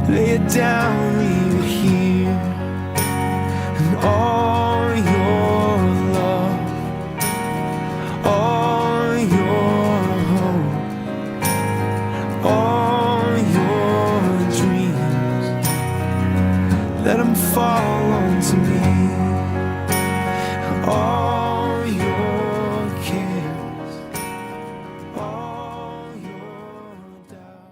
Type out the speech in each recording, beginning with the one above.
Lay it down, leave it here. And all your love, all your hope, all your dreams, let them fall onto me. All your cares, all your doubts.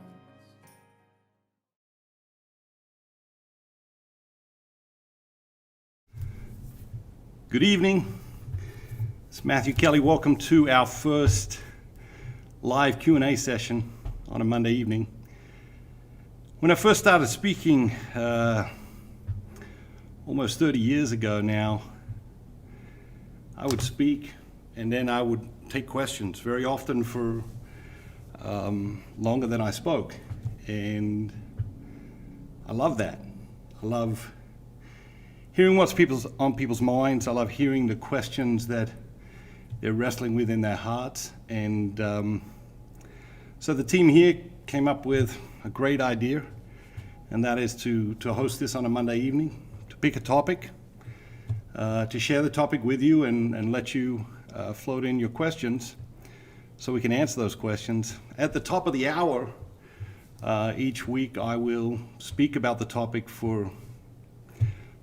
Good evening. It's Matthew Kelly. Welcome to our first live Q&A session on a Monday evening. When I first started speaking almost 30 years ago now, I would speak and then I would take questions, very often for longer than I spoke. And I love that. I love hearing what's on people's minds. I love hearing the questions that they're wrestling with in their hearts. And so the team here came up with a great idea, and that is to host this on a Monday evening, to pick a topic, to share the topic with you and let you float in your questions so we can answer those questions. At the top of the hour, each week I will speak about the topic for,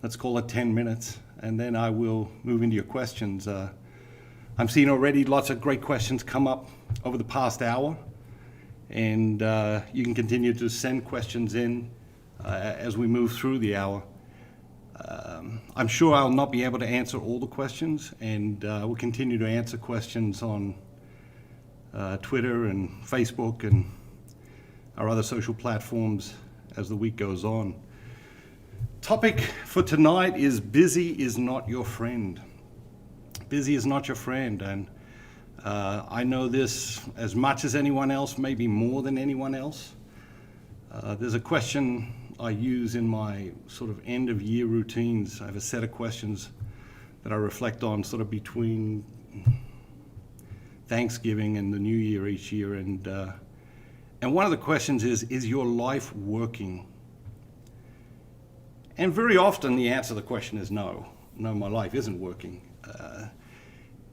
let's call it 10 minutes, and then I will move into your questions. I'm seeing already lots of great questions come up over the past hour, and you can continue to send questions in as we move through the hour. I'm sure I'll not be able to answer all the questions, and we'll continue to answer questions on Twitter and Facebook and our other social platforms as the week goes on. Topic for tonight is busy is not your friend. Busy is not your friend, and I know this as much as anyone else, maybe more than anyone else. There's a question I use in my sort of end of year routines. I have a set of questions that I reflect on sort of between Thanksgiving and the New Year each year, and one of the questions is your life working? And very often the answer to the question is no, my life isn't working.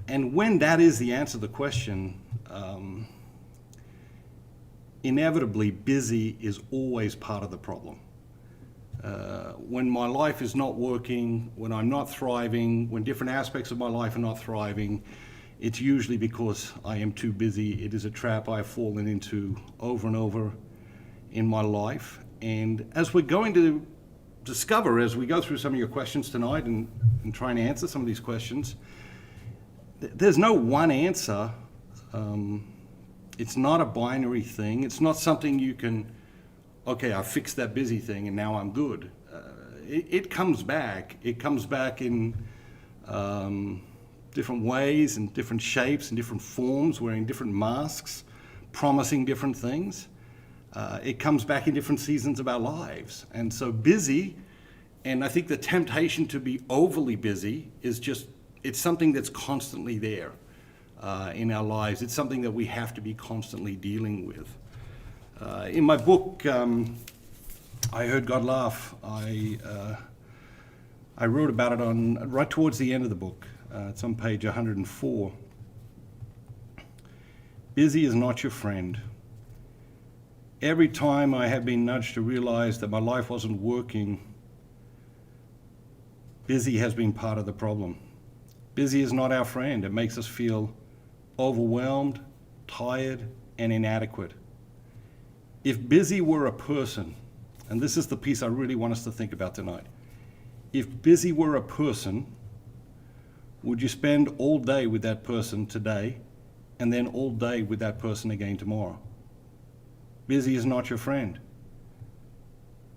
And when that is the answer to the question, inevitably busy is always part of the problem. When my life is not working, when I'm not thriving, when different aspects of my life are not thriving, it's usually because I am too busy. It is a trap I've fallen into over and over in my life. And as we're going to discover as we go through some of your questions tonight and try and answer some of these questions, there's no one answer. It's not a binary thing. It's not something you can, okay, I fixed that busy thing and now I'm good. It comes back. It comes back in different ways and different shapes and different forms, wearing different masks, promising different things. It comes back in different seasons of our lives. And so busy, and I think the temptation to be overly busy is just, it's something that's constantly there in our lives. It's something that we have to be constantly dealing with. In my book, I Heard God Laugh, I wrote about it right towards the end of the book. It's on page 104. Busy is not your friend. Every time I have been nudged to realize that my life wasn't working, busy has been part of the problem. Busy is not our friend. It makes us feel overwhelmed, tired, and inadequate. If busy were a person, and this is the piece I really want us to think about tonight. If busy were a person, would you spend all day with that person today and then all day with that person again tomorrow? Busy is not your friend.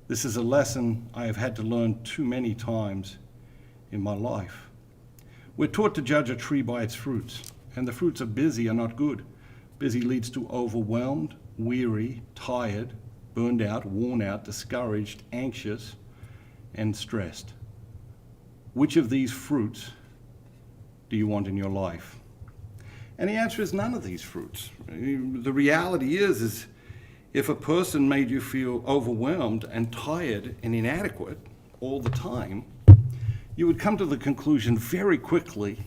This is a lesson I have had to learn too many times in my life. We're taught to judge a tree by its fruits, and the fruits of busy are not good. Busy leads to overwhelmed, weary, tired, burned out, worn out, discouraged, anxious, and stressed. Which of these fruits do you want in your life? And the answer is none of these fruits. The reality is If a person made you feel overwhelmed and tired and inadequate all the time, you would come to the conclusion very quickly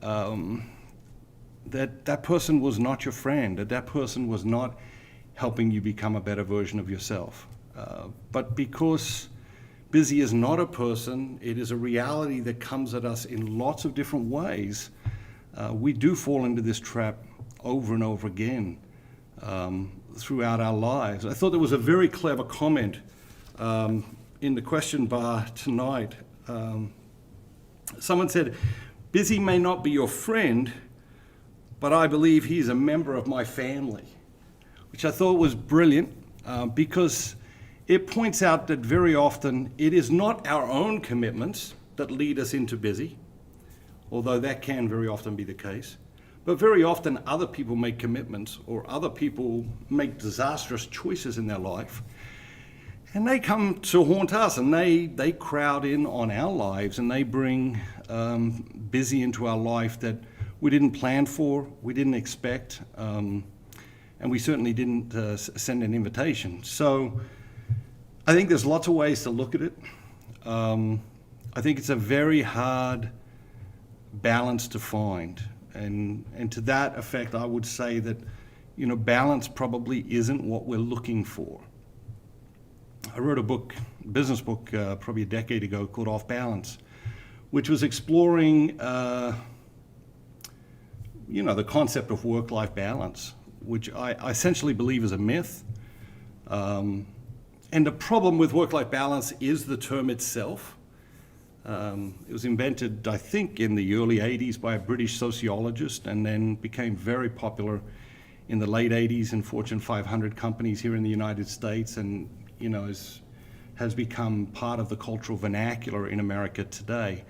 that that person was not your friend, that that person was not helping you become a better version of yourself. But because busy is not a person, it is a reality that comes at us in lots of different ways. We do fall into this trap over and over again throughout our lives. I thought there was a very clever comment in the question bar tonight. Someone said, "Busy may not be your friend, but I believe he's a member of my family," which I thought was brilliant because it points out that very often it is not our own commitments that lead us into busy, although that can very often be the case. But very often other people make commitments or other people make disastrous choices in their life, and they come to haunt us, and they crowd in on our lives, and they bring busy into our life that we didn't plan for, we didn't expect, and we certainly didn't send an invitation. So I think there's lots of ways to look at it. I think it's a very hard balance to find. And to that effect, I would say that, balance probably isn't what we're looking for. I wrote a business book, probably a decade ago called Off Balance, which was exploring, the concept of work-life balance, which I essentially believe is a myth. And the problem with work-life balance is the term itself. It was invented, I think, in the early 80s by a British sociologist, and then became very popular in the late 80s in Fortune 500 companies here in the United States, and has become part of the cultural vernacular in America today.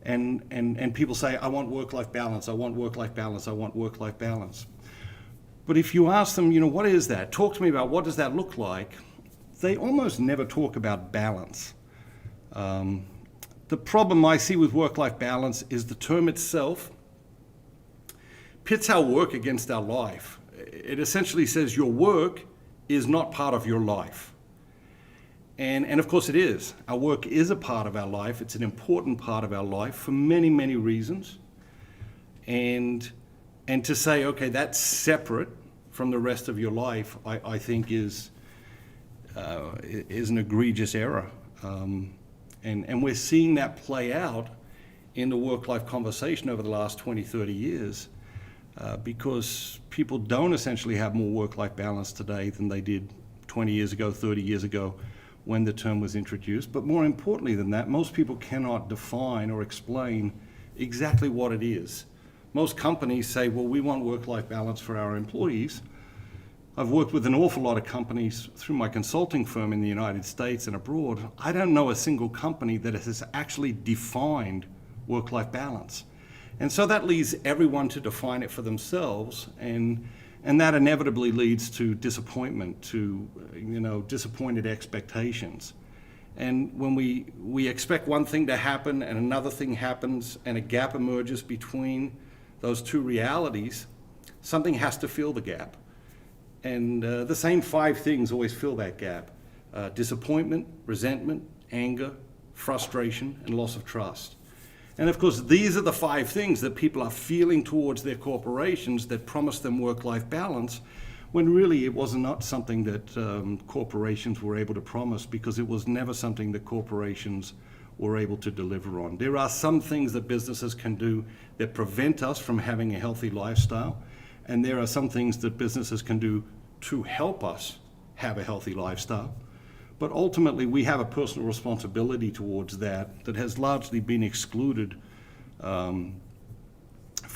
And people say, "I want work-life balance, I want work-life balance, I want work-life balance." But if you ask them, what is that? Talk to me about what does that look like? They almost never talk about balance. The problem I see with work-life balance is the term itself pits our work against our life. It essentially says your work is not part of your life. And of course it is. Our work is a part of our life. It's an important part of our life for many, many reasons. And to say, okay, that's separate from the rest of your life, I think is an egregious error. And we're seeing that play out in the work-life conversation over the last 20, 30 years because people don't essentially have more work-life balance today than they did 20 years ago, 30 years ago when the term was introduced. But more importantly than that, most people cannot define or explain exactly what it is. Most companies say, well, we want work-life balance for our employees. I've worked with an awful lot of companies through my consulting firm in the United States and abroad. I don't know a single company that has actually defined work-life balance. And so that leaves everyone to define it for themselves, and that inevitably leads to disappointment, to disappointed expectations. And when we expect one thing to happen and another thing happens and a gap emerges between those two realities, something has to fill the gap. And the same 5 things always fill that gap: disappointment, resentment, anger, frustration, and loss of trust. And of course, these are the 5 things that people are feeling towards their corporations that promise them work-life balance, when really it was not something that corporations were able to promise, because it was never something that corporations were able to deliver on. There are some things that businesses can do that prevent us from having a healthy lifestyle, and there are some things that businesses can do to help us have a healthy lifestyle. But ultimately, we have a personal responsibility towards that has largely been excluded from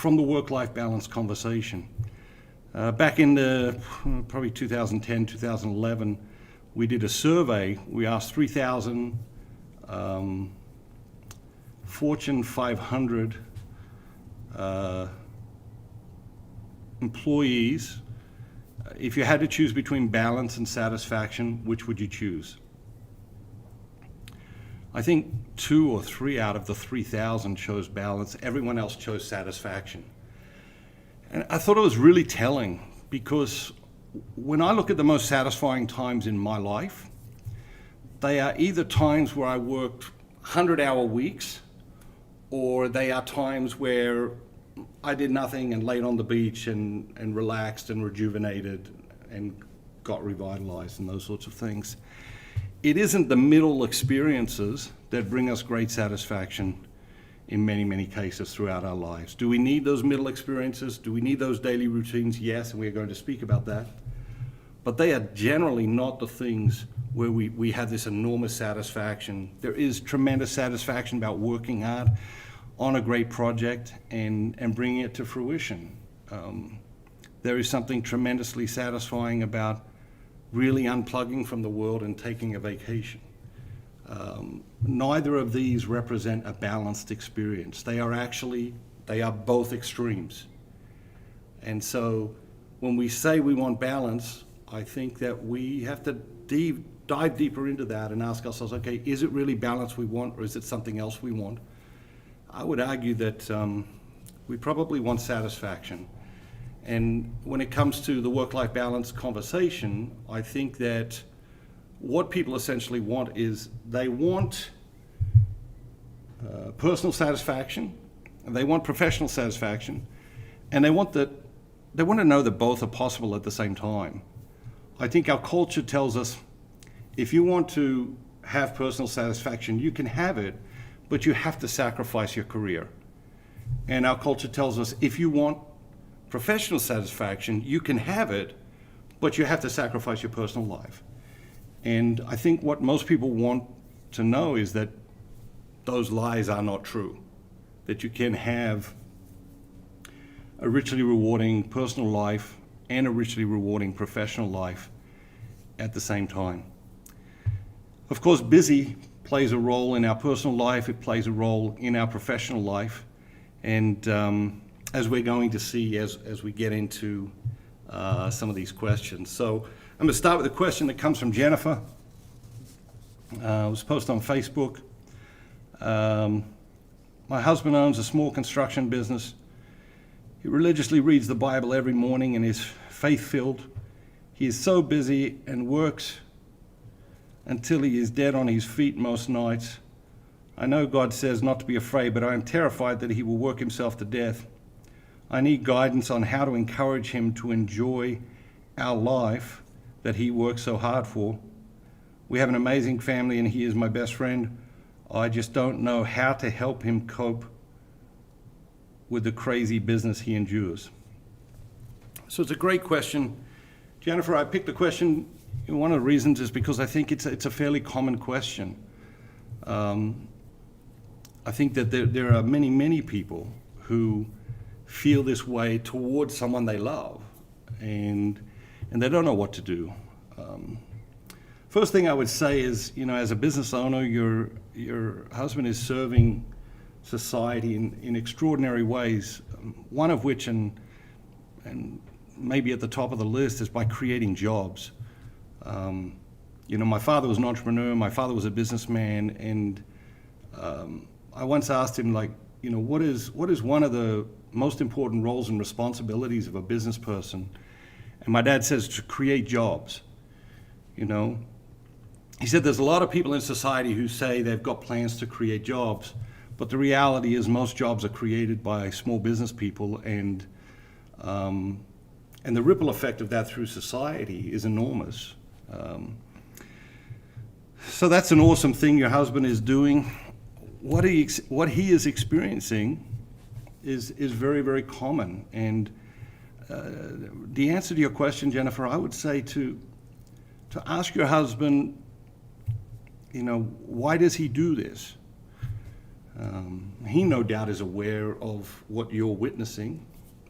the work-life balance conversation. Back in probably 2010, 2011, we did a survey. We asked 3,000 Fortune 500 employees, if you had to choose between balance and satisfaction, which would you choose? I think 2 or 3 out of the 3,000 chose balance. Everyone else chose satisfaction. And I thought it was really telling, because when I look at the most satisfying times in my life, they are either times where I worked 100-hour weeks, or they are times where I did nothing and laid on the beach and relaxed and rejuvenated and got revitalized and those sorts of things. It isn't the middle experiences that bring us great satisfaction in many, many cases throughout our lives. Do we need those middle experiences? Do we need those daily routines? Yes, and we're going to speak about that. But they are generally not the things where we have this enormous satisfaction. There is tremendous satisfaction about working hard on a great project and bringing it to fruition. There is something tremendously satisfying about really unplugging from the world and taking a vacation. Neither of these represent a balanced experience. They are both extremes. And so when we say we want balance, I think that we have to dive deeper into that and ask ourselves, okay, is it really balance we want, or is it something else we want? I would argue that we probably want satisfaction. And when it comes to the work-life balance conversation, I think that what people essentially want is they want personal satisfaction, and they want professional satisfaction, and they want to know that both are possible at the same time. I think our culture tells us if you want to have personal satisfaction, you can have it, but you have to sacrifice your career. And our culture tells us if you want professional satisfaction, you can have it, but you have to sacrifice your personal life. And I think what most people want to know is that those lies are not true, that you can have a richly rewarding personal life and a richly rewarding professional life at the same time. Of course, busy plays a role in our personal life, it plays a role in our professional life, and as we're going to see as we get into some of these questions. So I'm going to start with a question that comes from Jennifer. It was posted on Facebook. My husband owns a small construction business. He religiously reads the Bible every morning and is faith-filled. He is so busy and works until he is dead on his feet most nights. I know God says not to be afraid, but I am terrified that he will work himself to death. I need guidance on how to encourage him to enjoy our life that he works so hard for. We have an amazing family and he is my best friend. I just don't know how to help him cope with the crazy business he endures. So it's a great question. Jennifer, I picked the question, one of the reasons is because I think it's a fairly common question. I think that there are many, many people who feel this way towards someone they love, and they don't know what to do. First thing I would say is, as a business owner, your husband is serving society in extraordinary ways, one of which, and maybe at the top of the list, is by creating jobs. My father was an entrepreneur, my father was a businessman, and I once asked him, what is one of the most important roles and responsibilities of a business person? And my dad says to create jobs. He said there's a lot of people in society who say they've got plans to create jobs, but the reality is most jobs are created by small business people, and the ripple effect of that through society is enormous. So that's an awesome thing your husband is doing. What he is experiencing is very, very common. And the answer to your question, Jennifer, I would say to ask your husband, why does he do this? He no doubt is aware of what you're witnessing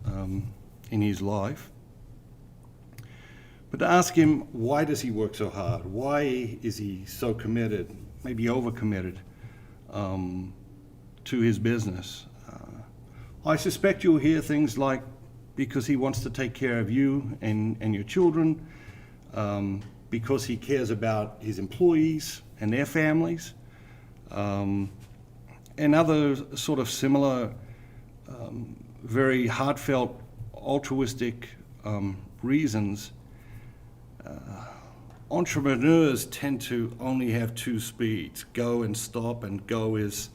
in his life. But to ask him, why does he work so hard? Why is he so committed, maybe overcommitted to his business? I suspect you'll hear things like, because he wants to take care of you and your children, because he cares about his employees and their families, and other sort of similar, very heartfelt, altruistic reasons Entrepreneurs tend to only have two speeds, go and stop, and go is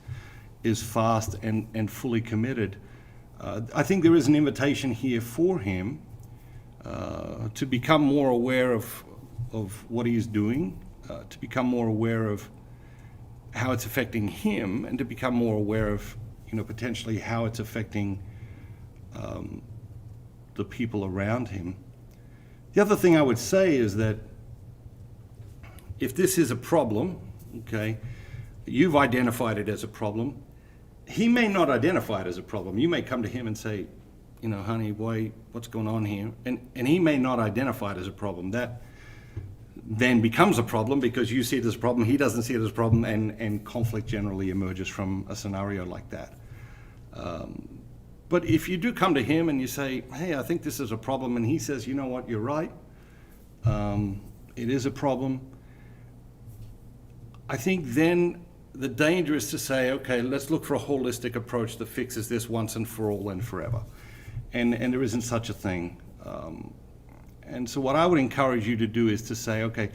fast and fully committed. I think there is an invitation here for him to become more aware of what he is doing, to become more aware of how it's affecting him, and to become more aware of, potentially how it's affecting the people around him. The other thing I would say is that if this is a problem, okay, you've identified it as a problem. He may not identify it as a problem. You may come to him and say, honey, what's going on here? And he may not identify it as a problem. That then becomes a problem because you see it as a problem, he doesn't see it as a problem, and conflict generally emerges from a scenario like that. But if you do come to him and you say, hey, I think this is a problem, and he says, you know what, you're right, it is a problem, I think then the danger is to say, okay, let's look for a holistic approach that fixes this once and for all and forever. And there isn't such a thing. And so what I would encourage you to do is to say, okay,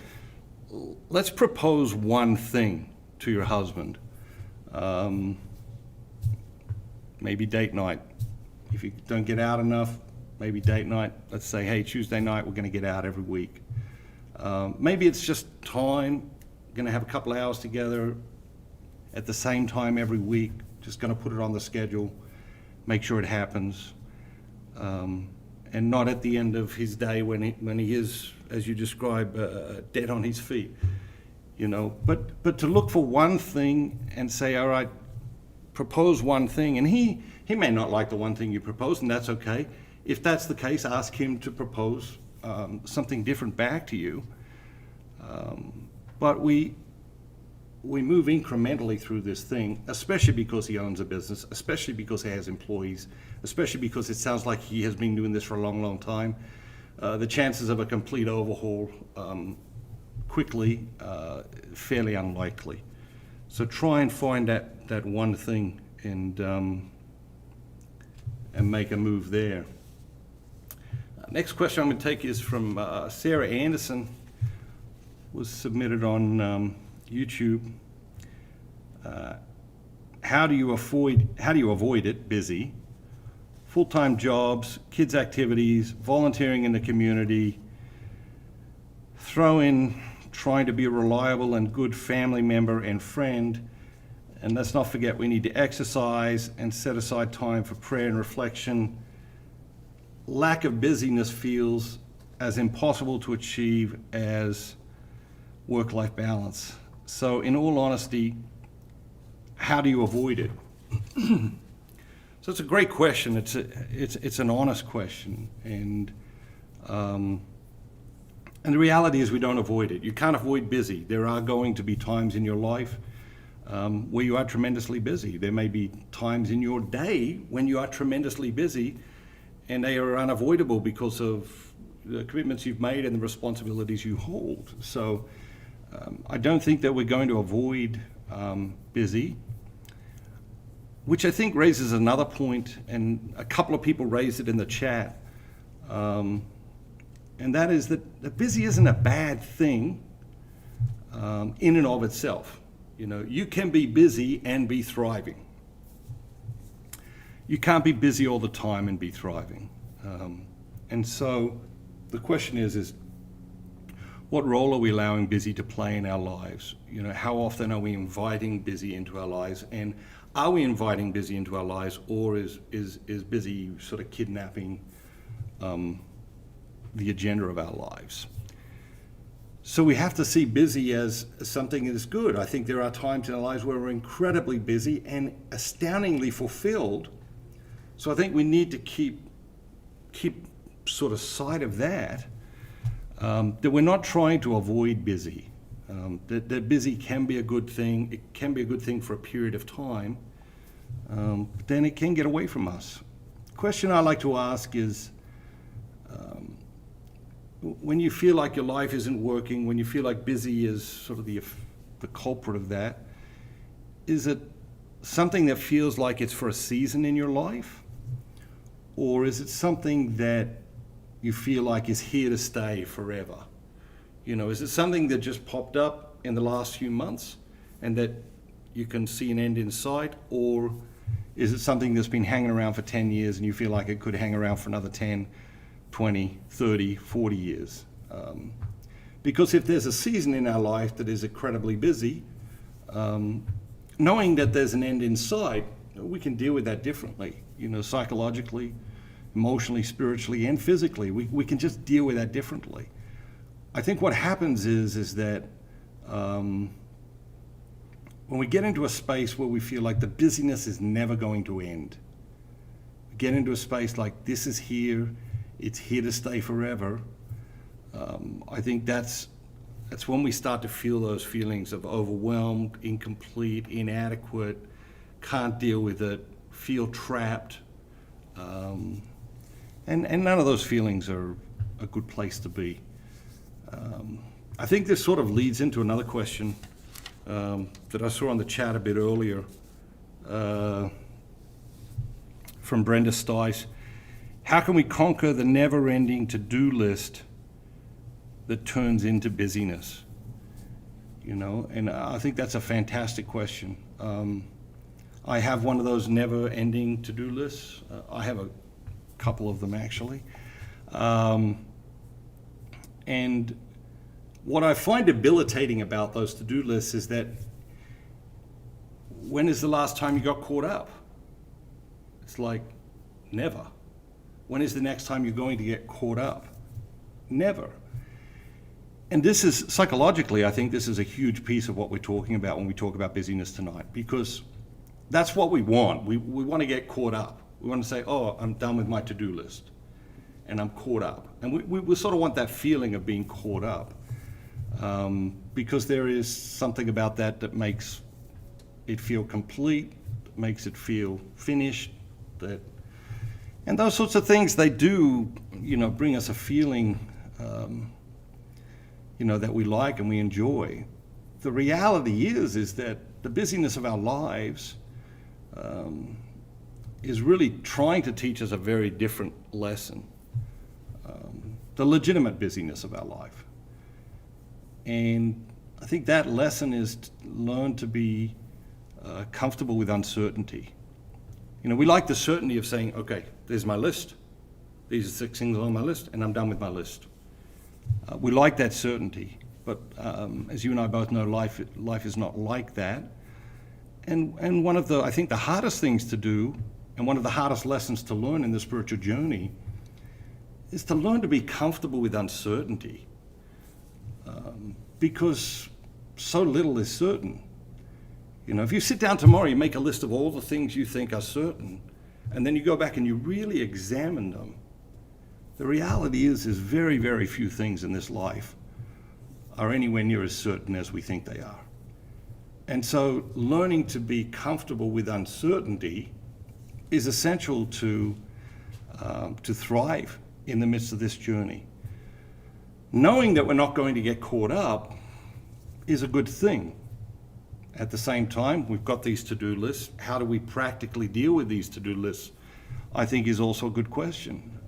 let's propose one thing to your husband. Maybe date night. If you don't get out enough, maybe date night. Let's say, hey, Tuesday night, we're going to get out every week. Maybe it's just time. Going to have a couple of hours together at the same time every week. Just going to put it on the schedule, make sure it happens, and not at the end of his day when he is, as you describe, dead on his feet. But to look for one thing and say, all right, propose one thing, and he may not like the one thing you propose, and that's okay. If that's the case, ask him to propose something different back to you. But we move incrementally through this thing, especially because he owns a business, especially because he has employees, especially because it sounds like he has been doing this for a long, long time. The chances of a complete overhaul quickly, fairly unlikely. So try and find that one thing and make a move there. Next question I'm going to take is from Sarah Anderson. Was submitted on YouTube. How do you avoid it? Busy, full-time jobs, kids' activities, volunteering in the community. Throw in trying to be a reliable and good family member and friend. And let's not forget we need to exercise and set aside time for prayer and reflection. Lack of busyness feels as impossible to achieve as work-life balance. So in all honesty, how do you avoid it? So it's a great question. It's an honest question, and the reality is we don't avoid it. You can't avoid busy. There are going to be times in your life where you are tremendously busy. There may be times in your day when you are tremendously busy, and they are unavoidable because of the commitments you've made and the responsibilities you hold. So I don't think that we're going to avoid busy, which I think raises another point, and a couple of people raised it in the chat, and that is that busy isn't a bad thing in and of itself. You can be busy and be thriving. You can't be busy all the time and be thriving. And so the question is what role are we allowing busy to play in our lives? How often are we inviting busy into our lives? And are we inviting busy into our lives, or is busy sort of kidnapping the agenda of our lives? So we have to see busy as something that is good. I think there are times in our lives where we're incredibly busy and astoundingly fulfilled. So I think we need to keep sort of sight of that. That we're not trying to avoid busy. That busy can be a good thing. It can be a good thing for a period of time, but then it can get away from us. The question I like to ask is, when you feel like your life isn't working, when you feel like busy is sort of the culprit of that, is it something that feels like it's for a season in your life? Or is it something that you feel like is here to stay forever? Is it something that just popped up in the last few months and that you can see an end in sight? Or is it something that's been hanging around for 10 years and you feel like it could hang around for another 10, 20, 30, 40 years? Because if there's a season in our life that is incredibly busy, knowing that there's an end in sight, we can deal with that differently, psychologically, emotionally, spiritually, and physically. We can just deal with that differently. I think what happens is that when we get into a space where we feel like the busyness is never going to end, we get into a space like this is here, it's here to stay forever, I think that's when we start to feel those feelings of overwhelmed, incomplete, inadequate, can't deal with it, feel trapped. And none of those feelings are a good place to be. I think this sort of leads into another question that I saw on the chat a bit earlier from Brenda Stice. How can we conquer the never-ending to-do list that turns into busyness? And I think that's a fantastic question. I have one of those never-ending to-do lists. I have a couple of them, actually. And what I find debilitating about those to-do lists is that when is the last time you got caught up? It's like, never. When is the next time you're going to get caught up? Never. And this is, psychologically, I think this is a huge piece of what we're talking about when we talk about busyness tonight, because that's what we want. We want to get caught up. We want to say, oh, I'm done with my to-do list, and I'm caught up. And we sort of want that feeling of being caught up, because there is something about that makes it feel complete, makes it feel finished, and those sorts of things, they do, bring us a feeling, that we like and we enjoy. The reality is that the busyness of our lives is really trying to teach us a very different lesson, the legitimate busyness of our life. And I think that lesson is to learn to be comfortable with uncertainty. We like the certainty of saying, okay, there's my list. These are 6 things on my list, and I'm done with my list. We like that certainty, but as you and I both know, life is not like that. And one of the, I think, the hardest things to do, and one of the hardest lessons to learn in the spiritual journey, is to learn to be comfortable with uncertainty, because so little is certain. If you sit down tomorrow, you make a list of all the things you think are certain, and then you go back and you really examine them, the reality is very, very few things in this life are anywhere near as certain as we think they are. And so learning to be comfortable with uncertainty is essential to thrive in the midst of this journey. Knowing that we're not going to get caught up is a good thing. At the same time, we've got these to-do lists. How do we practically deal with these to-do lists, I think, is also a good question.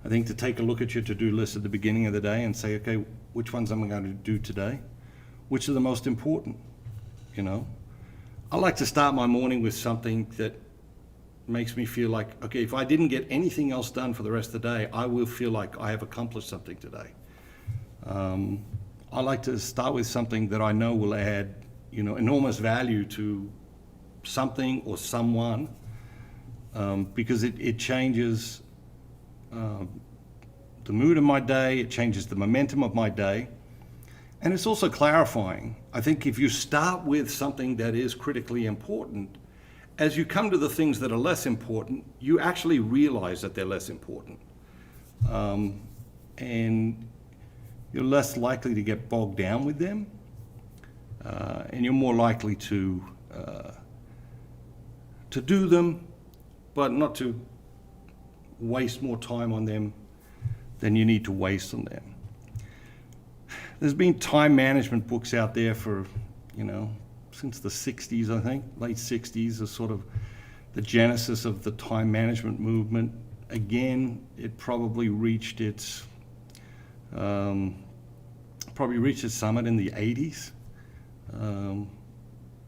I think to take a look at your to-do list at the beginning of the day and say, okay, which ones am I going to do today? Which are the most important? I like to start my morning with something that makes me feel like, okay, if I didn't get anything else done for the rest of the day, I will feel like I have accomplished something today. I like to start with something that I know will add, enormous value to something or someone, because it changes the mood of my day, it changes the momentum of my day, and it's also clarifying. I think if you start with something that is critically important, as you come to the things that are less important, you actually realize that they're less important. And you're less likely to get bogged down with them, and you're more likely to do them, but not to waste more time on them than you need to waste on them. There's been time management books out there for, since the 60s, I think, late 60s is sort of the genesis of the time management movement. Again, it probably reached its Probably reached its summit in the 80s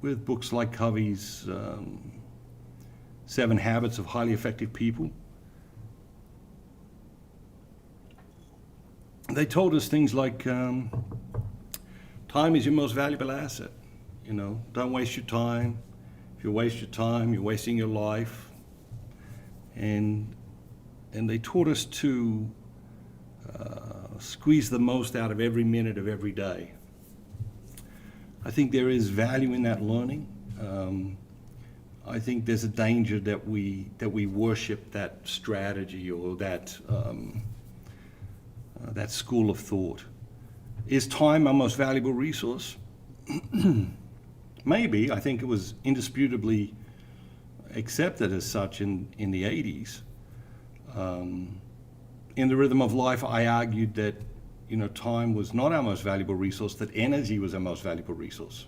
with books like Covey's 7 Habits of Highly Effective People. They told us things like time is your most valuable asset. Don't waste your time. If you waste your time, you're wasting your life. And they taught us to squeeze the most out of every minute of every day. I think there is value in that learning. I think there's a danger that we worship that strategy or that school of thought. Is time our most valuable resource? Maybe. I think it was indisputably accepted as such in the 80s. In The Rhythm of Life, I argued that time was not our most valuable resource, that energy was our most valuable resource.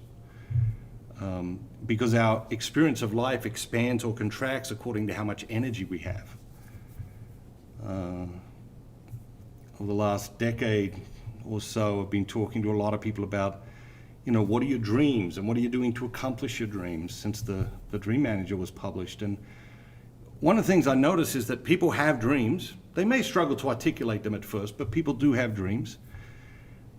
Because our experience of life expands or contracts according to how much energy we have. Over the last decade or so, I've been talking to a lot of people about, what are your dreams and what are you doing to accomplish your dreams since the Dream Manager was published. And one of the things I notice is that people have dreams. They may struggle to articulate them at first, but people do have dreams.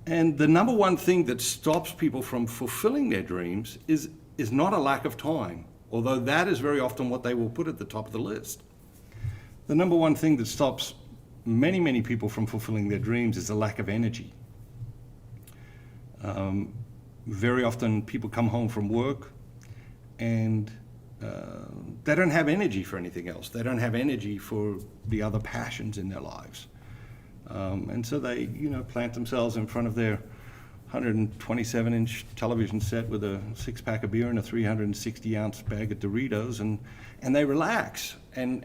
And the number one thing that stops people from fulfilling their dreams is not a lack of time, although that is very often what they will put at the top of the list. The number one thing that stops many, many people from fulfilling their dreams is a lack of energy. Very often people come home from work and they don't have energy for anything else. They don't have energy for the other passions in their lives. And so they, plant themselves in front of their 127-inch television set with a 6-pack of beer and a 360-ounce bag of Doritos, and they relax. And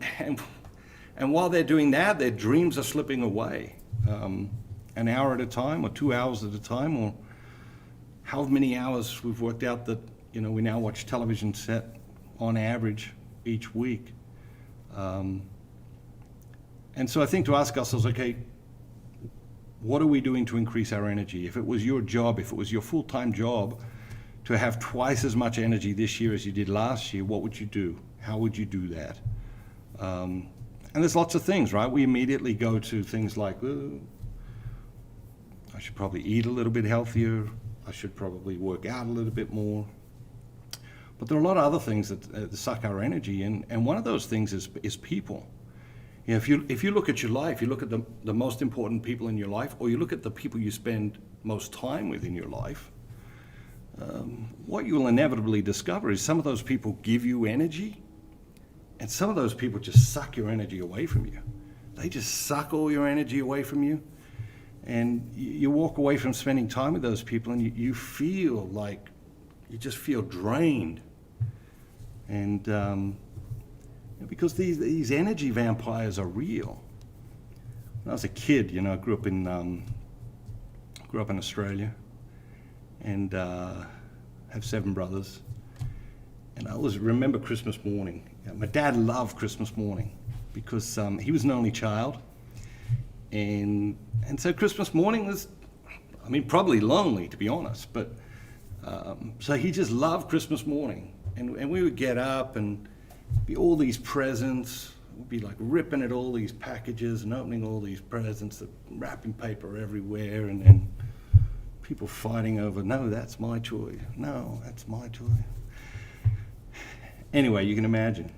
while they're doing that, their dreams are slipping away, an hour at a time, or 2 hours at a time, or however many hours we've worked out that we now watch television set on average each week. And so I think to ask ourselves, okay, what are we doing to increase our energy? If it was your job, if it was your full-time job to have twice as much energy this year as you did last year, what would you do? How would you do that? And there's lots of things, right? We immediately go to things like, I should probably eat a little bit healthier. I should probably work out a little bit more. But there are a lot of other things that suck our energy, and one of those things is people. If you look at your life, you look at the most important people in your life, or you look at the people you spend most time with in your life, what you will inevitably discover is some of those people give you energy, and some of those people just suck your energy away from you. They just suck all your energy away from you, and you walk away from spending time with those people, and you feel like you just feel drained. And because these energy vampires are real. When I was a kid, I grew up in Australia, and have 7 brothers. And I always remember Christmas morning. My dad loved Christmas morning because he was an only child, and so Christmas morning was, probably lonely, to be honest. But so he just loved Christmas morning, and we would get up and be all these presents. We'd be like ripping at all these packages and opening all these presents, the wrapping paper everywhere, and people fighting over, no, that's my toy. No, that's my toy. Anyway, you can imagine.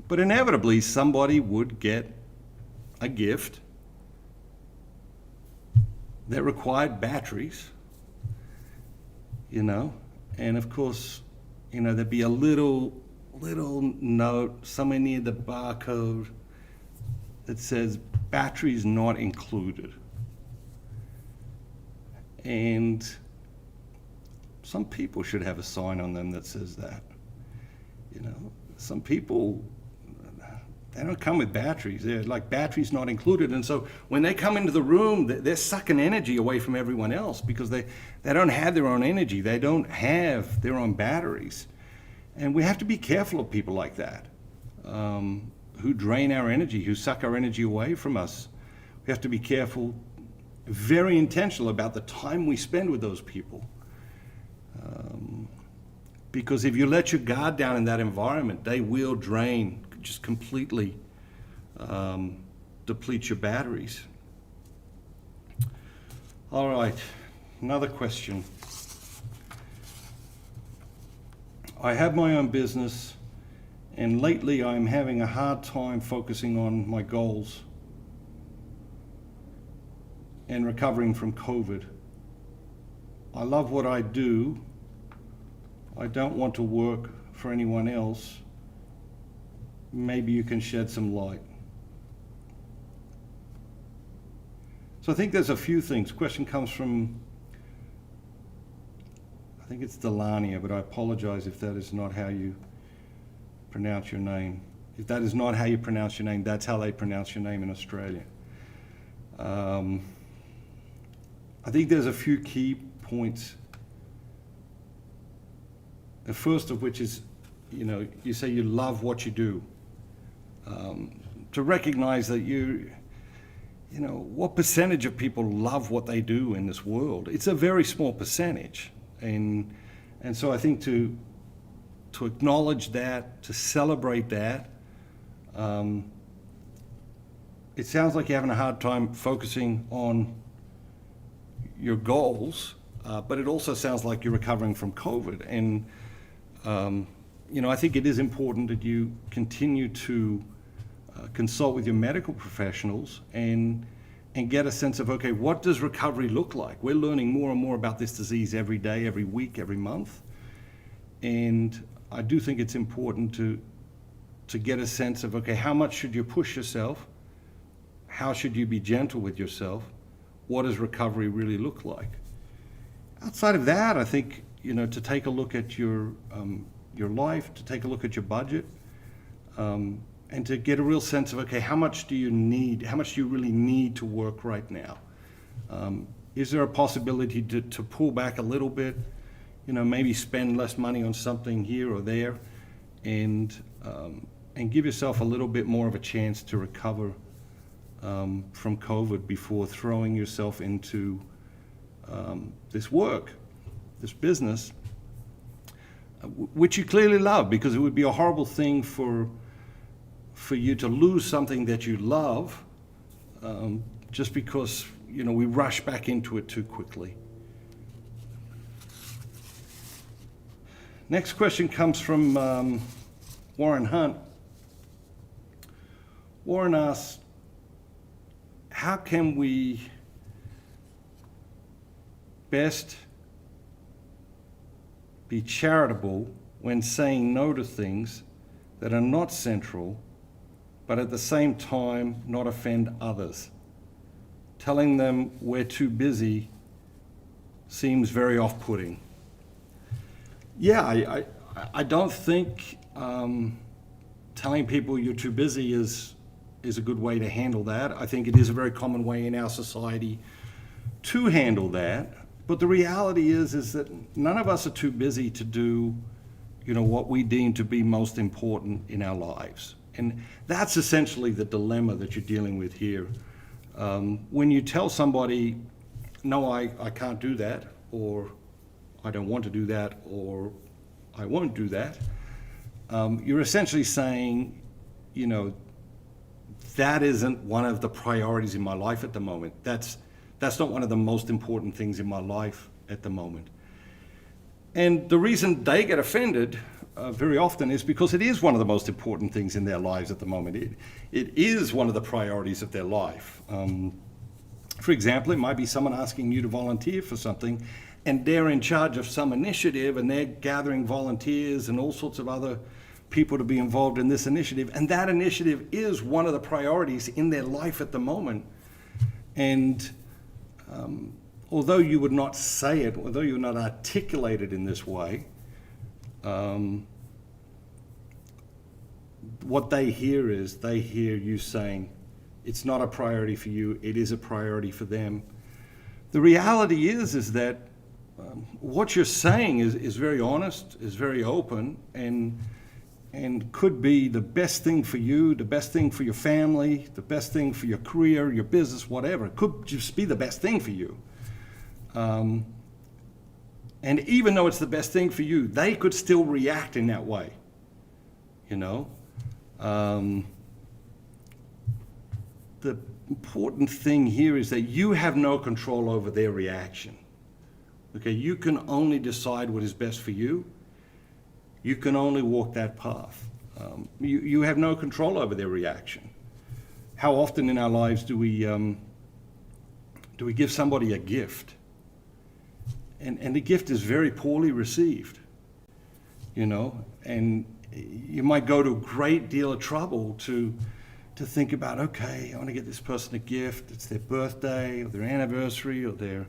But inevitably, somebody would get a gift that required batteries, and of course, there'd be a little note somewhere near the barcode that says batteries not included. And some people should have a sign on them that says that. Some people, they don't come with batteries. They're like batteries not included. And so when they come into the room, they're sucking energy away from everyone else because they don't have their own energy. They don't have their own batteries. And we have to be careful of people like that, who drain our energy, who suck our energy away from us. We have to be careful very intentional about the time we spend with those people. Because if you let your guard down in that environment, they will drain, just completely deplete your batteries. All right, another question. I have my own business, and lately I'm having a hard time focusing on my goals and recovering from COVID. I love what I do. I don't want to work for anyone else. Maybe you can shed some light. So I think there's a few things. Question comes from, I think it's Delania, but I apologize if that is not how you pronounce your name. If that is not how you pronounce your name, that's how they pronounce your name in Australia. I think there's a few key points. The first of which is, you say you love what you do. To recognize that what percentage of people love what they do in this world? It's a very small percentage. And so I think to acknowledge that, to celebrate that, it sounds like you're having a hard time focusing on your goals, but it also sounds like you're recovering from COVID. And I think it is important that you continue to consult with your medical professionals and get a sense of, okay, what does recovery look like? We're learning more and more about this disease every day, every week, every month. And I do think it's important to get a sense of, okay, how much should you push yourself? How should you be gentle with yourself? What does recovery really look like? Outside of that, I think, to take a look at your life, to take a look at your budget, and to get a real sense of, okay, how much do you really need to work right now? Is there a possibility to pull back a little bit, maybe spend less money on something here or there, and give yourself a little bit more of a chance to recover from COVID before throwing yourself into this work, this business, which you clearly love, because it would be a horrible thing for you to lose something that you love just because we rush back into it too quickly. Next question comes from Warren Hunt. Warren asks, how can we best be charitable when saying no to things that are not central, but at the same time not offend others? Telling them we're too busy seems very off-putting. Yeah, I don't think telling people you're too busy is a good way to handle that. I think it is a very common way in our society to handle that. But the reality is that none of us are too busy to do, what we deem to be most important in our lives. And that's essentially the dilemma that you're dealing with here. When you tell somebody, no, I can't do that, or I don't want to do that, or I won't do that, you're essentially saying, that isn't one of the priorities in my life at the moment. That's not one of the most important things in my life at the moment. And the reason they get offended very often is because it is one of the most important things in their lives at the moment. It is one of the priorities of their life. For example, it might be someone asking you to volunteer for something, and they're in charge of some initiative, and they're gathering volunteers and all sorts of other people to be involved in this initiative. And that initiative is one of the priorities in their life at the moment. And although you would not say it, although you would not articulate it in this way, what they hear is, they hear you saying, it's not a priority for you, it is a priority for them. The reality is that what you're saying is very honest, is very open, and and could be the best thing for you, the best thing for your family, the best thing for your career, your business, whatever. It could just be the best thing for you. And even though it's the best thing for you, they could still react in that way, you know? The important thing here is that you have no control over their reaction. Okay, you can only decide what is best for you. You can only walk that path. You have no control over their reaction. How often in our lives do we give somebody a gift? And the gift is very poorly received, you know, and you might go to a great deal of trouble to think about, okay, I want to get this person a gift. It's their birthday or their anniversary or their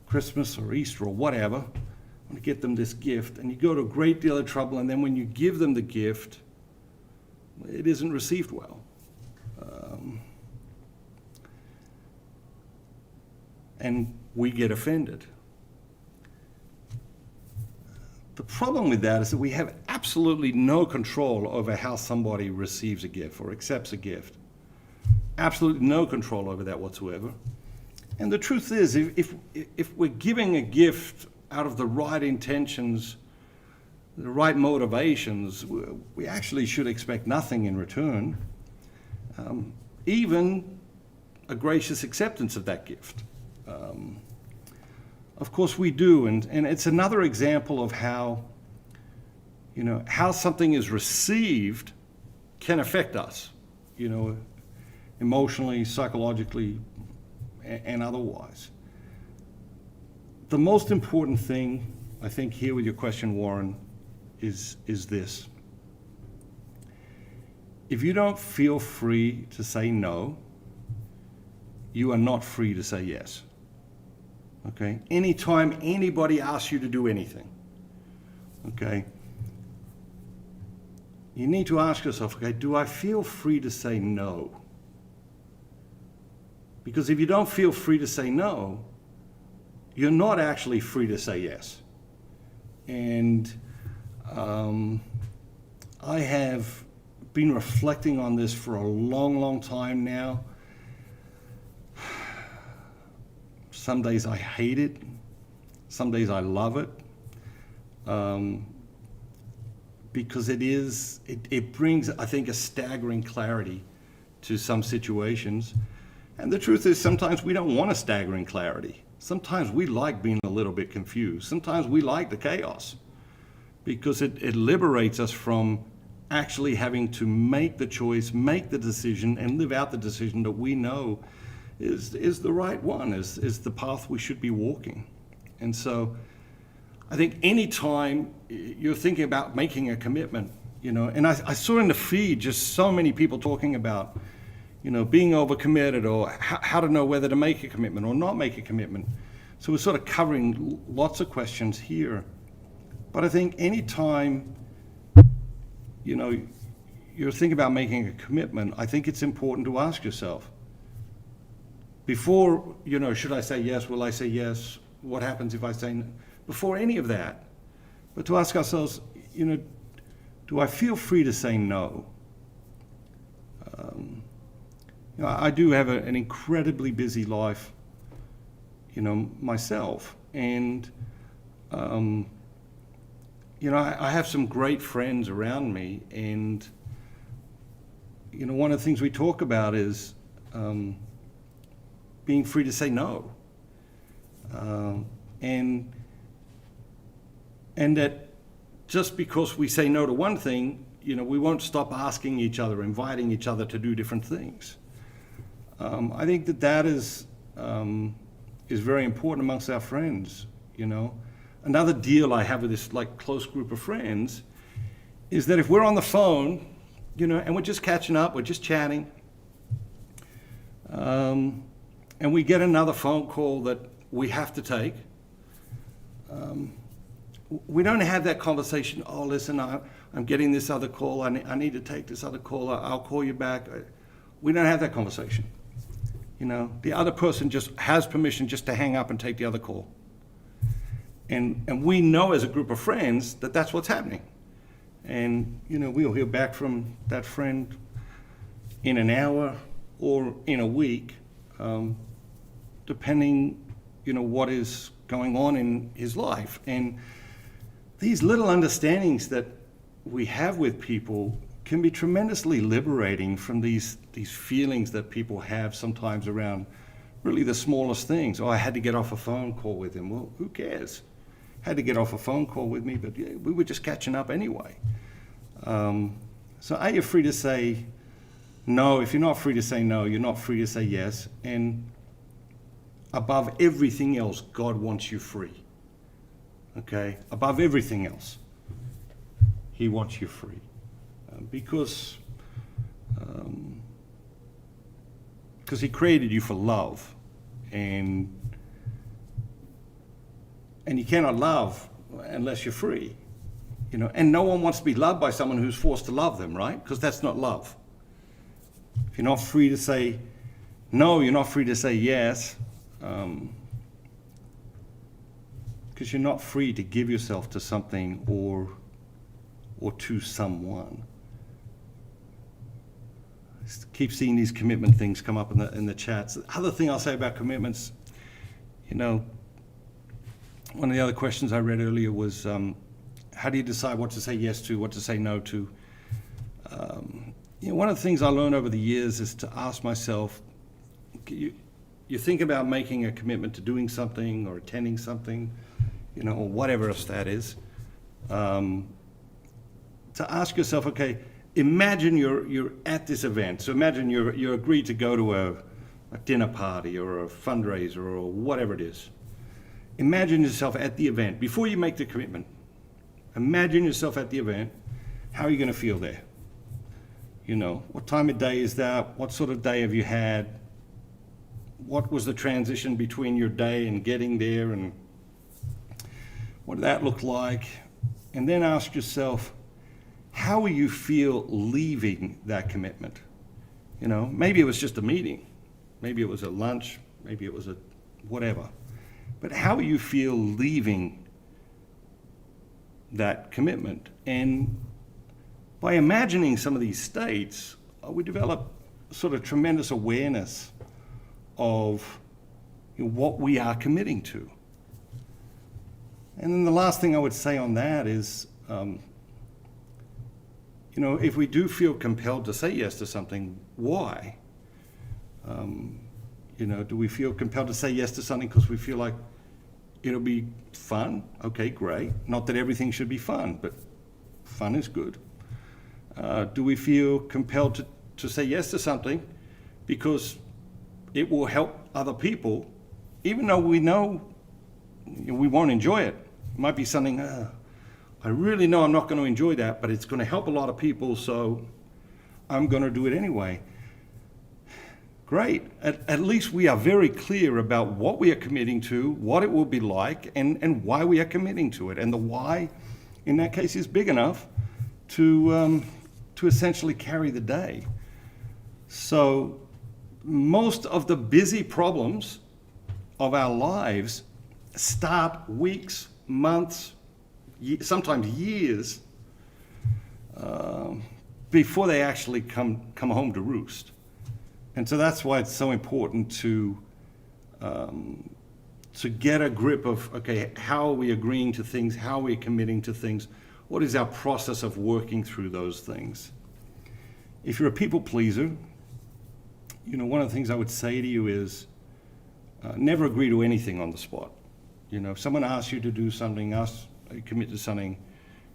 Christmas or Easter or whatever. I want to get them this gift. And you go to a great deal of trouble, and then when you give them the gift, it isn't received well. And we get offended. The problem with that is that we have absolutely no control over how somebody receives a gift or accepts a gift. Absolutely no control over that whatsoever. And the truth is, if we're giving a gift out of the right intentions, the right motivations, we actually should expect nothing in return, even a gracious acceptance of that gift. Of course we do, and it's another example of how, you know, how something is received can affect us, you know, emotionally, psychologically, and otherwise. The most important thing, I think, here with your question, Warren, is this. If you don't feel free to say no, you are not free to say yes. Okay? Anytime anybody asks you to do anything, okay, you need to ask yourself, okay, do I feel free to say no? Because if you don't feel free to say no, you're not actually free to say yes. And I have been reflecting on this for a long, long time now. Some days I hate it. Some days I love it. Because it brings, I think, a staggering clarity to some situations. And the truth is, sometimes we don't want a staggering clarity. Sometimes we like being a little bit confused. Sometimes we like the chaos because it liberates us from actually having to make the choice, make the decision, and live out the decision that we know is the right one, is the path we should be walking. And so I think any time you're thinking about making a commitment, you know, and I saw in the feed just so many people talking about, you know, being overcommitted or how to know whether to make a commitment or not make a commitment. So we're sort of covering lots of questions here. But I think any time, you know, you're thinking about making a commitment, I think it's important to ask yourself, before, you know, should I say yes? Will I say yes? What happens if I say no? Before any of that, but to ask ourselves, you know, do I feel free to say no? You know, I do have an incredibly busy life, you know, myself, and you know, I have some great friends around me, and you know, one of the things we talk about is being free to say no, and that just because we say no to one thing, you know, we won't stop asking each other, inviting each other to do different things. I think that is very important amongst our friends, you know. Another deal I have with this like close group of friends is that if we're on the phone, you know, and we're just catching up, we're just chatting, and we get another phone call that we have to take, we don't have that conversation, oh, listen, I'm getting this other call, I need to take this other call, I'll call you back. We don't have that conversation. You know, the other person just has permission just to hang up and take the other call. And we know as a group of friends that that's what's happening. And, we'll hear back from that friend in an hour or in a week, depending, what is going on in his life. And these little understandings that we have with people can be tremendously liberating from these feelings that people have sometimes around really the smallest things. Oh, I had to get off a phone call with him. Well, who cares? Had to get off a phone call with me, but we were just catching up anyway. So are you free to say no? If you're not free to say no, you're not free to say yes. And above everything else, God wants you free. Okay? Above everything else, He wants you free. Because He created you for love. And you cannot love unless you're free. And no one wants to be loved by someone who's forced to love them, right? Because that's not love. If you're not free to say no, you're not free to say yes, because you're not free to give yourself to something or to someone. I keep seeing these commitment things come up in the chats. The other thing I'll say about commitments, one of the other questions I read earlier was, how do you decide what to say yes to, what to say no to? One of the things I learned over the years is to ask myself, you think about making a commitment to doing something or attending something, or whatever else that is, to ask yourself, okay, imagine you're at this event. So imagine you're agreed to go to a dinner party or a fundraiser or whatever it is. Imagine yourself at the event. Before you make the commitment, imagine yourself at the event. How are you going to feel there? What time of day is that? What sort of day have you had? What was the transition between your day and getting there? And what did that look like? And then ask yourself, how will you feel leaving that commitment? Maybe it was just a meeting. Maybe it was a lunch. Maybe it was a whatever. But how will you feel leaving that commitment? And by imagining some of these states, we develop sort of tremendous awareness of what we are committing to. And then the last thing I would say on that is, if we do feel compelled to say yes to something, why? Do we feel compelled to say yes to something because we feel like it'll be fun? Okay, great. Not that everything should be fun, but fun is good. Do we feel compelled to say yes to something because it will help other people, even though we know we won't enjoy it? It might be something, I really know I'm not going to enjoy that, but it's going to help a lot of people, so I'm going to do it anyway. Great. At least we are very clear about what we are committing to, what it will be like, and why we are committing to it. And the why, in that case, is big enough to essentially carry the day. So most of the busy problems of our lives start weeks, months, sometimes years before they actually come home to roost. And so that's why it's so important to get a grip of, okay, how are we agreeing to things? How are we committing to things? What is our process of working through those things? If you're a people pleaser, one of the things I would say to you is never agree to anything on the spot. If someone asks you to do something, commit to something,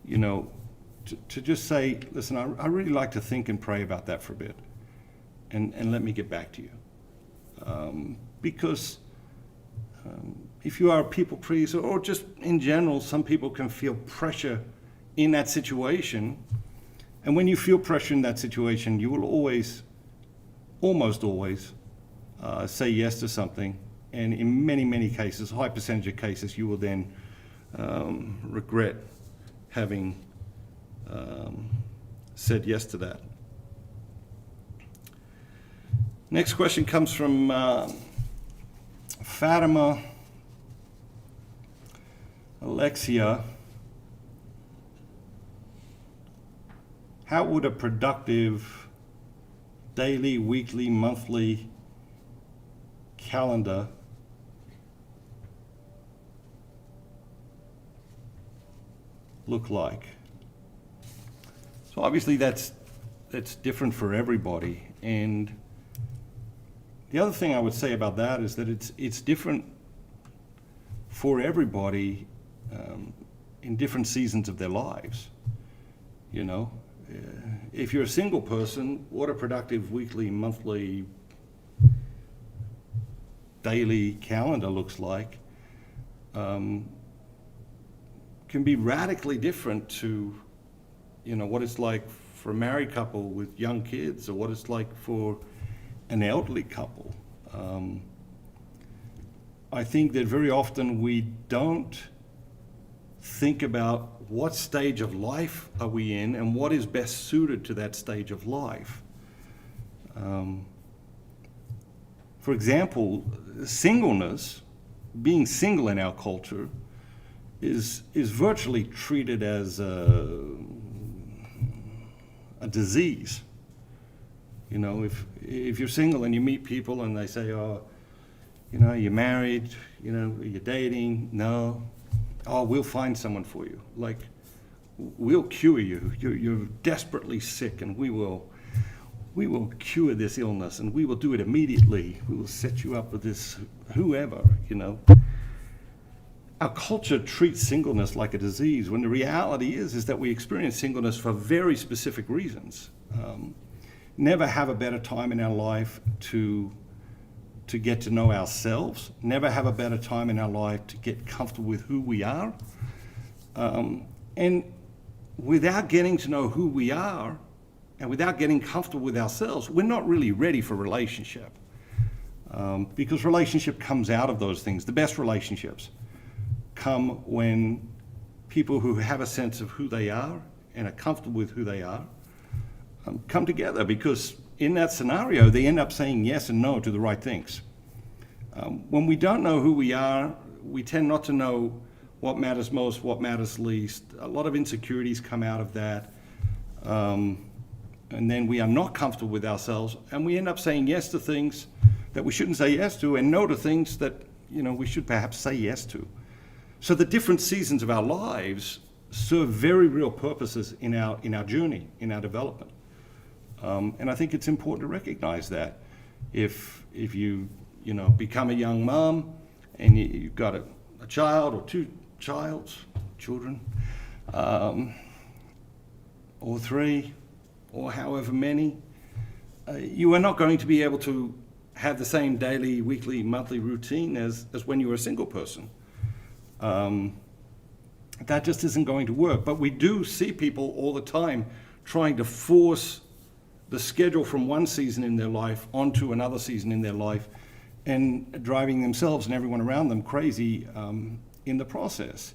to just say, listen, I really like to think and pray about that for a bit. And let me get back to you. Because if you are a people pleaser, or just in general, some people can feel pressure in that situation. And when you feel pressure in that situation, you will almost always, say yes to something. And in many, many cases, a high percentage of cases, you will then regret having said yes to that. Next question comes from Fatima Alexia. how would a productive daily, weekly, monthly calendar look like? So obviously that's different for everybody. And the other thing I would say about that is that it's different for everybody in different seasons of their lives. You know, if you're a single person, what a productive weekly, monthly, daily calendar looks like can be radically different to, you know, what it's like for a married couple with young kids, or what it's like for an elderly couple. I think that very often we don't think about what stage of life are we in and what is best suited to that stage of life. For example, singleness, being single in our culture, is virtually treated as a disease. You know, if you're single and you meet people and they say, oh, you know, you're married, you know, you're dating, no, oh, we'll find someone for you. Like, we'll cure you. You're desperately sick, and we will cure this illness, and we will do it immediately. We will set you up with this whoever, you know. Our culture treats singleness like a disease, when the reality is that we experience singleness for very specific reasons. Never have a better time in our life to get to know ourselves, never have a better time in our life to get comfortable with who we are. And without getting to know who we are, and without getting comfortable with ourselves, we're not really ready for relationship. Because relationship comes out of those things. The best relationships come when people who have a sense of who they are and are comfortable with who they are come together, because in that scenario, they end up saying yes and no to the right things. When we don't know who we are, we tend not to know what matters most, what matters least. A lot of insecurities come out of that. And then we are not comfortable with ourselves, and we end up saying yes to things that we shouldn't say yes to, and no to things that, you know, we should perhaps say yes to. So the different seasons of our lives serve very real purposes in our journey, in our development. And I think it's important to recognize that. If you become a young mom and you've got a child or two children, or three, or however many, you are not going to be able to have the same daily, weekly, monthly routine as when you were a single person. That just isn't going to work. But we do see people all the time trying to force the schedule from one season in their life onto another season in their life, and driving themselves and everyone around them crazy in the process.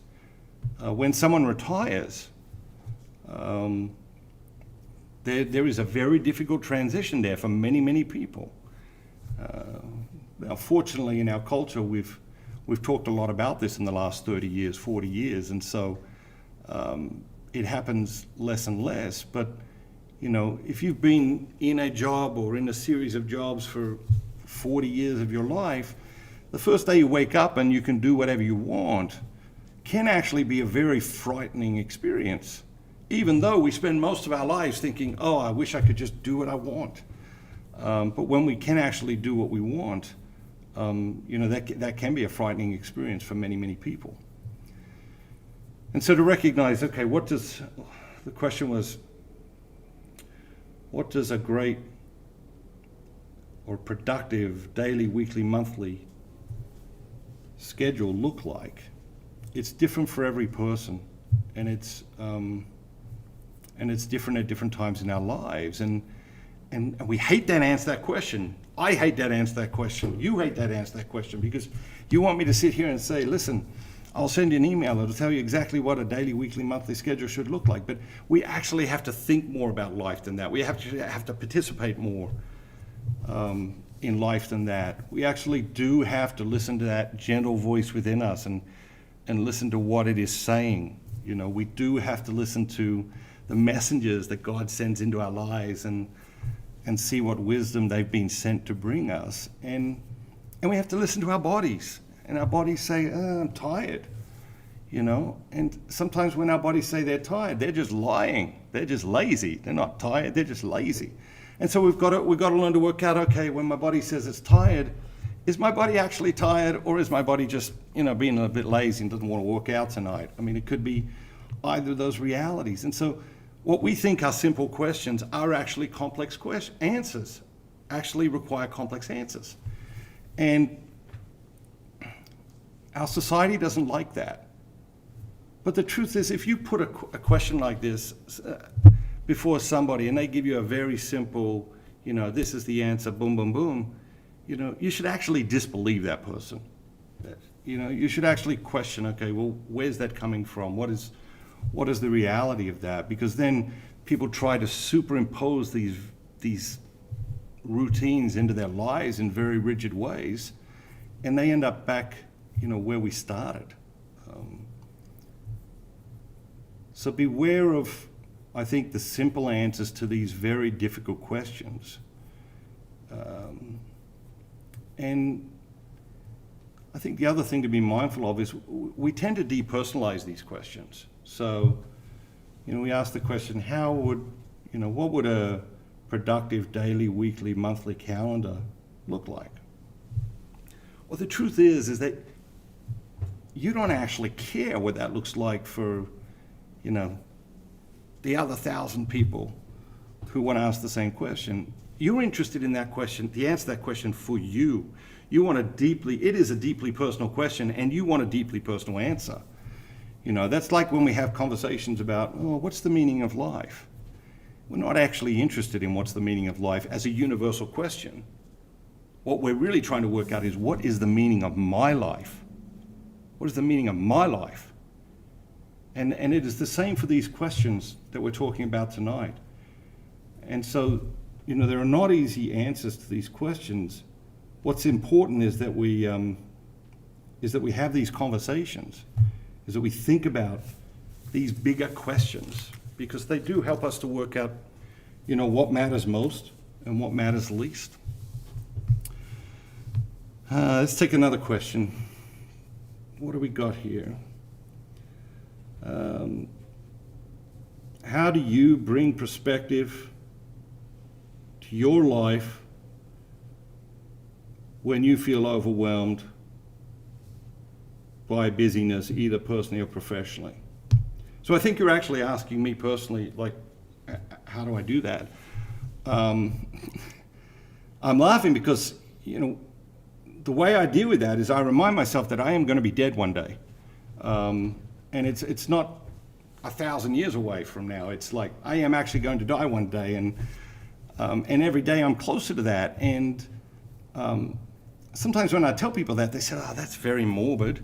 When someone retires, there is a very difficult transition there for many, many people. Now, fortunately, in our culture, we've talked a lot about this in the last 30 years, 40 years, and so it happens less and less. But, you know, if you've been in a job or in a series of jobs for 40 years of your life, the first day you wake up and you can do whatever you want can actually be a very frightening experience, even though we spend most of our lives thinking, oh, I wish I could just do what I want. But when we can actually do what we want, that can be a frightening experience for many, many people. And so to recognize, okay, the question was, what does a great or productive daily, weekly, monthly schedule look like? It's different for every person, and it's different at different times in our lives. And we hate that answer that question. I hate that answer that question. You hate that answer that question, because you want me to sit here and say, listen, I'll send you an email that'll tell you exactly what a daily, weekly, monthly schedule should look like. But we actually have to think more about life than that. We have to participate more in life than that. We actually do have to listen to that gentle voice within us and listen to what it is saying. You know, we do have to listen to the messengers that God sends into our lives and see what wisdom they've been sent to bring us. And we have to listen to our bodies. And our bodies say, I'm tired, you know. And sometimes when our bodies say they're tired, they're just lying. They're just lazy. They're not tired, they're just lazy. And so we've got to learn to work out, okay, when my body says it's tired, is my body actually tired, or is my body just, being a bit lazy and doesn't want to work out tonight? I mean, it could be either of those realities. And so what we think are simple questions are actually complex answers, actually require complex answers. And our society doesn't like that. But the truth is, if you put a question like this before somebody and they give you a very simple, this is the answer, boom, boom, boom, you should actually disbelieve that person. You should actually question, okay, well, where's that coming from? What is the reality of that? Because then people try to superimpose these routines into their lives in very rigid ways, and they end up back, where we started. So beware of, I think, the simple answers to these very difficult questions. And I think the other thing to be mindful of is we tend to depersonalize these questions. So, we ask the question, what would a productive daily, weekly, monthly calendar look like? Well, the truth is that you don't actually care what that looks like for, the other 1,000 people who want to ask the same question. You're interested in that question, the answer to that question for you. It is a deeply personal question, and you want a deeply personal answer. That's like when we have conversations about, what's the meaning of life? We're not actually interested in what's the meaning of life as a universal question. What we're really trying to work out is, what is the meaning of my life? What is the meaning of my life? And it is the same for these questions that we're talking about tonight. And so, there are not easy answers to these questions. What's important is that we have these conversations, is that we think about these bigger questions, because they do help us to work out, what matters most and what matters least. Let's take another question. What do we got here? How do you bring perspective to your life when you feel overwhelmed by busyness, either personally or professionally? So I think you're actually asking me personally, like, how do I do that? I'm laughing because, the way I deal with that is I remind myself that I am going to be dead one day. And it's not 1,000 years away from now. It's like I am actually going to die one day, and every day I'm closer to that. And sometimes when I tell people that, they say, that's very morbid.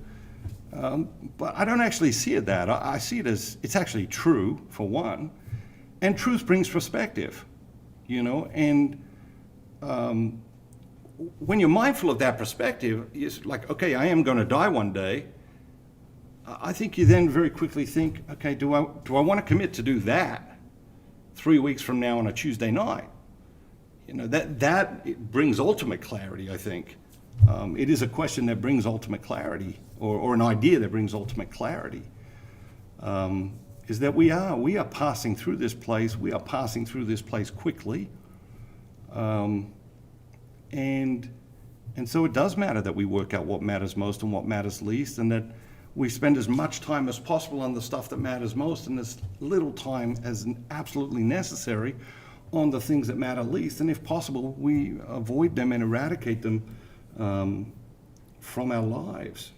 But I don't actually see it that. I see it as it's actually true, for one. And truth brings perspective, and when you're mindful of that perspective, it's like, okay, I am going to die one day. I think you then very quickly think, okay, do I want to commit to do that 3 weeks from now on a Tuesday night? That it brings ultimate clarity, I think. It is a question that brings ultimate clarity, or an idea that brings ultimate clarity. Is that we are passing through this place. We are passing through this place quickly. And so it does matter that we work out what matters most and what matters least, and that we spend as much time as possible on the stuff that matters most and as little time as absolutely necessary on the things that matter least. And if possible, we avoid them and eradicate them from our lives.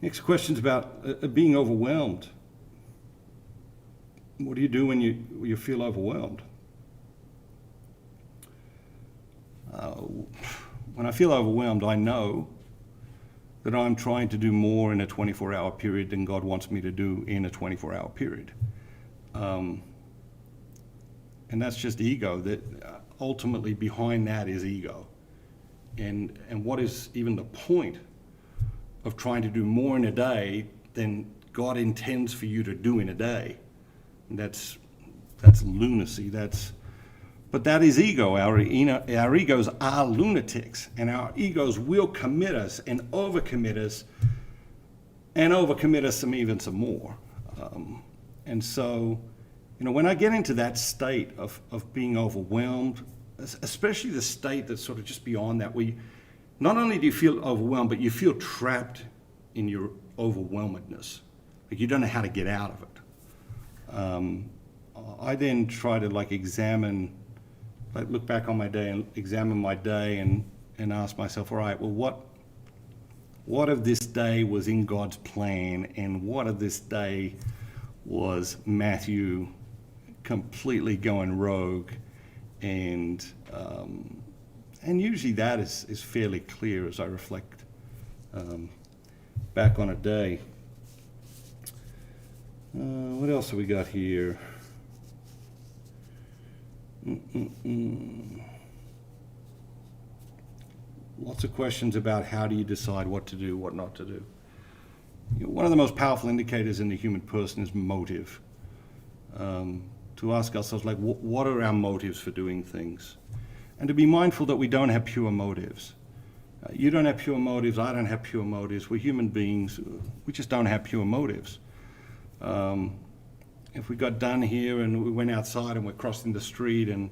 Next question's about being overwhelmed. What do you do when you feel overwhelmed? When I feel overwhelmed, I know that I'm trying to do more in a 24-hour period than God wants me to do in a 24-hour period. And that's just ego. That ultimately behind that is ego. And what is even the point of trying to do more in a day than God intends for you to do in a day? That's lunacy. But that is ego. Our egos are lunatics, and our egos will commit us and overcommit us, some more. And so, when I get into that state of being overwhelmed, especially the state that's sort of just beyond that, not only do you feel overwhelmed, but you feel trapped in your overwhelmedness. Like you don't know how to get out of it. I then try to look back on my day and examine my day and ask myself, all right, well, what of this day was in God's plan, and what of this day was Matthew completely going rogue? And usually that is fairly clear as I reflect back on a day. What else have we got here? Lots of questions about how do you decide what to do, what not to do. One of the most powerful indicators in the human person is motive. To ask ourselves, what are our motives for doing things? And to be mindful that we don't have pure motives. You don't have pure motives, I don't have pure motives. We're human beings, we just don't have pure motives. If we got done here and we went outside and we're crossing the street, and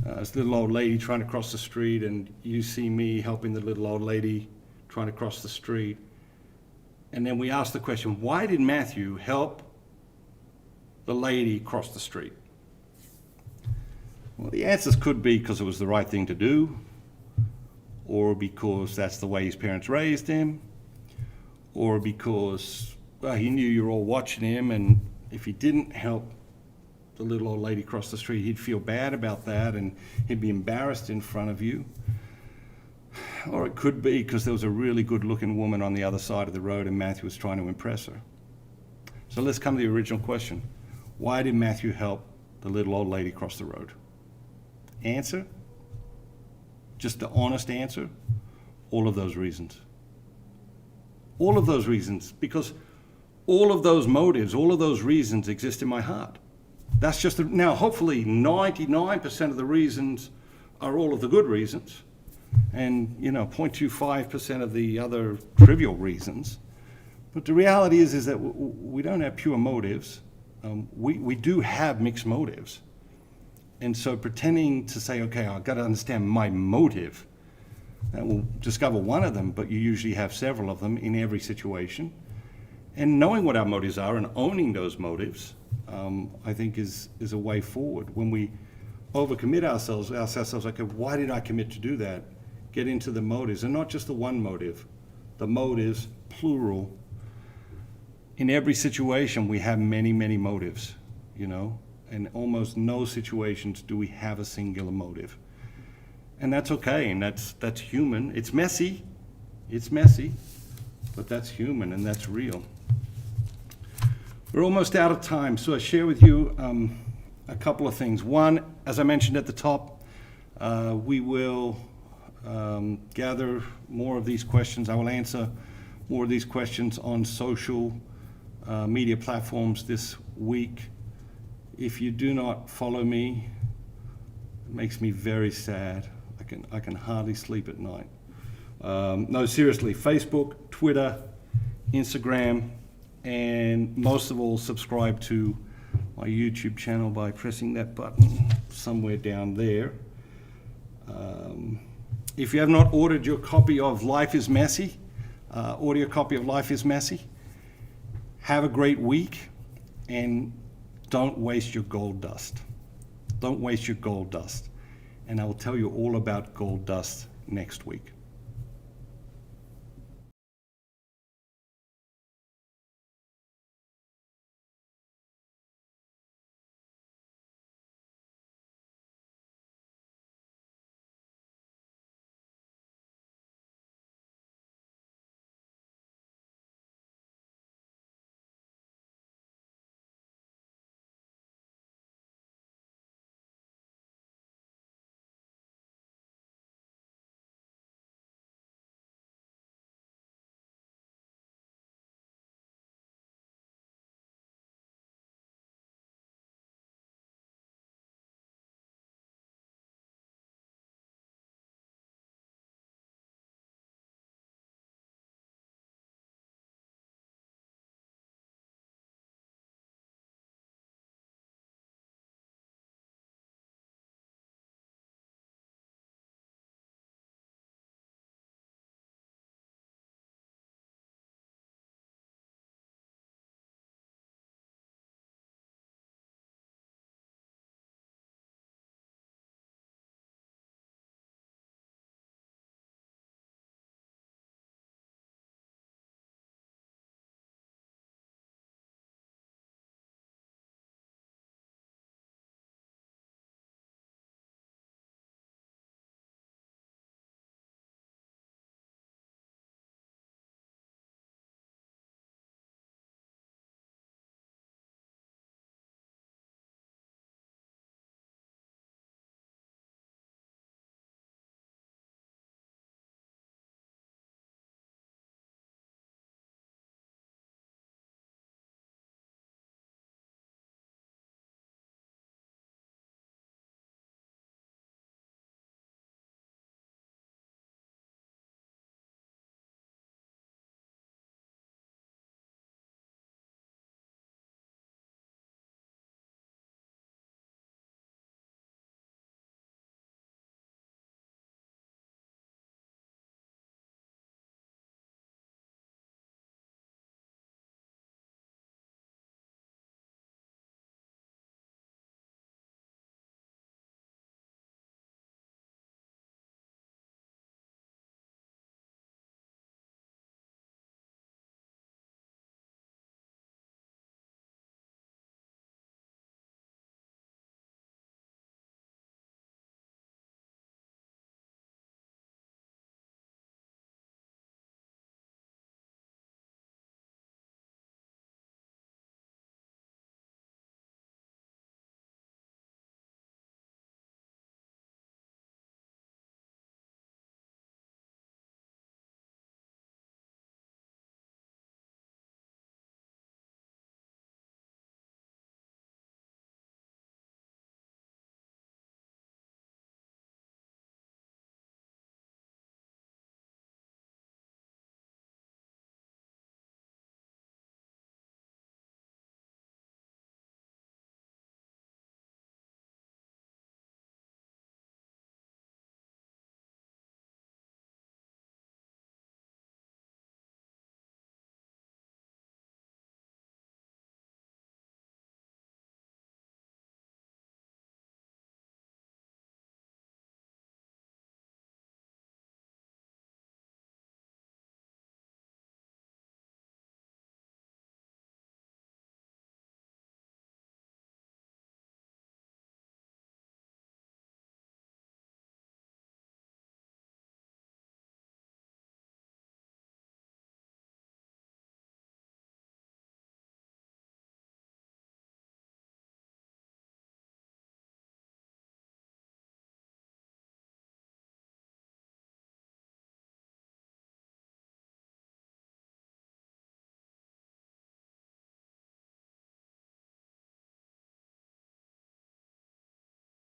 this little old lady trying to cross the street, and you see me helping the little old lady trying to cross the street, and then we ask the question, why did Matthew help the lady cross the street? Well, the answers could be because it was the right thing to do, or because that's the way his parents raised him, or because he knew you were all watching him, and if he didn't help the little old lady cross the street, he'd feel bad about that and he'd be embarrassed in front of you. Or it could be because there was a really good looking woman on the other side of the road and Matthew was trying to impress her. So let's come to the original question. Why did Matthew help the little old lady cross the road? Answer? Just the honest answer? All of those reasons. All of those reasons, because all of those motives, all of those reasons exist in my heart. That's just, now hopefully 99% of the reasons are all of the good reasons, and 0.25% of the other trivial reasons. But the reality is that we don't have pure motives. We do have mixed motives. And so pretending to say, okay, I've got to understand my motive, we'll discover one of them, but you usually have several of them in every situation. And knowing what our motives are and owning those motives, I think is a way forward. When we overcommit ourselves, ask ourselves, okay, why did I commit to do that? Get into the motives, and not just the one motive, the motives, plural. In every situation, we have many, many motives, and almost no situations do we have a singular motive. And that's okay, and that's human. It's messy, but that's human and that's real. We're almost out of time, so I share with you a couple of things. One, as I mentioned at the top, we will gather more of these questions. I will answer more of these questions on social media platforms this week. If you do not follow me, it makes me very sad. I can hardly sleep at night. No, seriously, Facebook, Twitter, Instagram, and most of all, subscribe to my YouTube channel by pressing that button somewhere down there. If you have not ordered your copy of Life is Messy, order your copy of Life is Messy. Have a great week, and don't waste your gold dust. Don't waste your gold dust. And I will tell you all about gold dust next week.